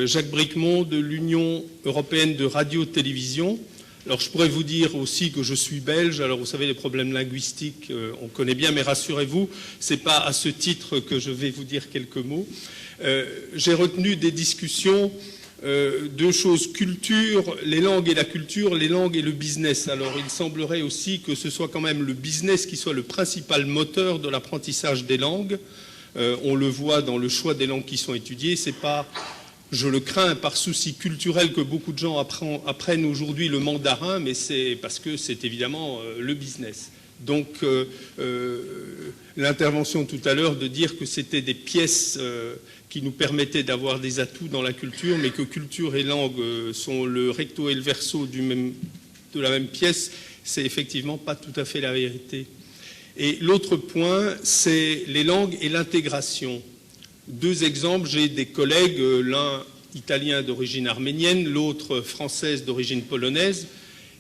Jacques Bricmont de l'Union européenne de radio-télévision. Alors je pourrais vous dire aussi que je suis belge, alors vous savez les problèmes linguistiques, on connaît bien, mais rassurez-vous, ce n'est pas à ce titre que je vais vous dire quelques mots. J'ai retenu des discussions, deux choses, culture, les langues et la culture, les langues et le business. Alors il semblerait aussi que ce soit quand même le business qui soit le principal moteur de l'apprentissage des langues. On le voit dans le choix des langues qui sont étudiées, c'est pas... Je le crains par souci culturel que beaucoup de gens apprennent aujourd'hui le mandarin, mais c'est parce que c'est évidemment le business. Donc l'intervention tout à l'heure de dire que c'était des pièces qui nous permettaient d'avoir des atouts dans la culture, mais que culture et langue sont le recto et le verso de la même pièce, c'est effectivement pas tout à fait la vérité. Et l'autre point, c'est les langues et l'intégration. Deux exemples, j'ai des collègues, l'un italien d'origine arménienne, l'autre française d'origine polonaise,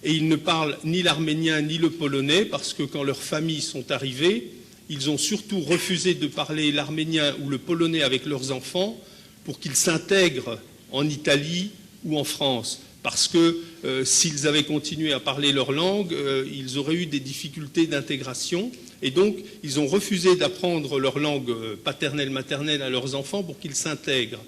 et ils ne parlent ni l'arménien ni le polonais parce que quand leurs familles sont arrivées, ils ont surtout refusé de parler l'arménien ou le polonais avec leurs enfants pour qu'ils s'intègrent en Italie ou en France. Parce que s'ils avaient continué à parler leur langue, ils auraient eu des difficultés d'intégration. Et donc, ils ont refusé d'apprendre leur langue paternelle, maternelle à leurs enfants pour qu'ils s'intègrent.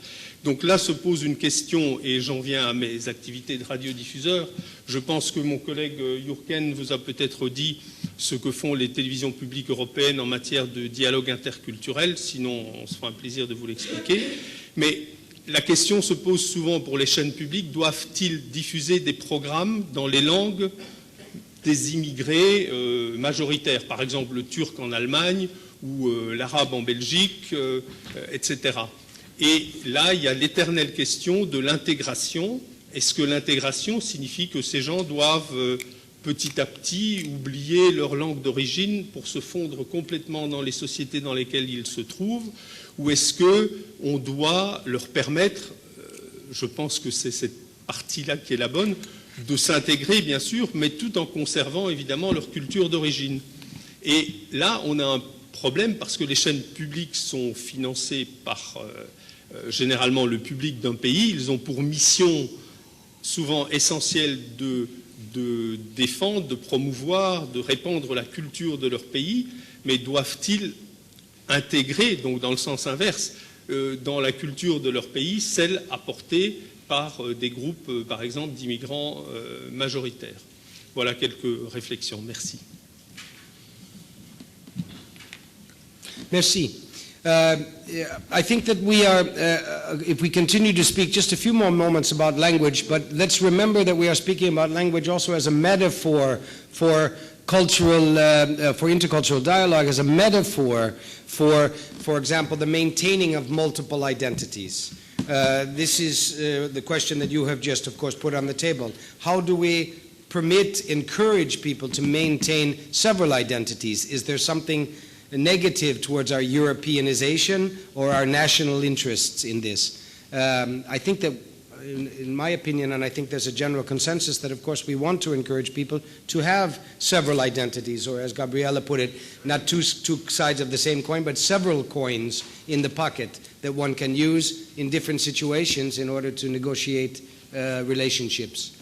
Donc là se pose une question, et j'en viens à mes activités de radiodiffuseur. Je pense que mon collègue Jürgen vous a peut-être dit ce que font les télévisions publiques européennes en matière de dialogue interculturel. Sinon, on se fera un plaisir de vous l'expliquer. Mais la question se pose souvent pour les chaînes publiques, doivent-ils diffuser des programmes dans les langues des immigrés majoritaires, par exemple le turc en Allemagne ou l'arabe en Belgique, etc. Et là, il y a l'éternelle question de l'intégration. Est-ce que l'intégration signifie que ces gens doivent petit à petit oublier leur langue d'origine pour se fondre complètement dans les sociétés dans lesquelles ils se trouvent, ou est-ce qu'on doit leur permettre, je pense que c'est cette partie-là qui est la bonne, de s'intégrer bien sûr, mais tout en conservant évidemment leur culture d'origine. Et là, on a un problème parce que les chaînes publiques sont financées par généralement le public d'un pays. Ils ont pour mission souvent essentielle de défendre, de promouvoir, de répandre la culture de leur pays, mais doivent-ils intégrer, donc dans le sens inverse, dans la culture de leur pays, celle apportée par des groupes, par exemple, d'immigrants majoritaires. Voilà quelques réflexions. Merci. Merci. I think that we are, if we continue to speak just a few more moments about language, but let's remember that we are speaking about language also as a metaphor for cultural, for intercultural dialogue, as a metaphor for example, the maintaining of multiple identities. This is the question that you have just, of course, put on the table. How do we encourage people to maintain several identities? Is there something negative towards our Europeanization or our national interests in this? I think that, in my opinion, and I think there's a general consensus that, of course, we want to encourage people to have several identities, or as Gabriella put it, not two sides of the same coin, but several coins in the pocket that one can use in different situations in order to negotiate relationships.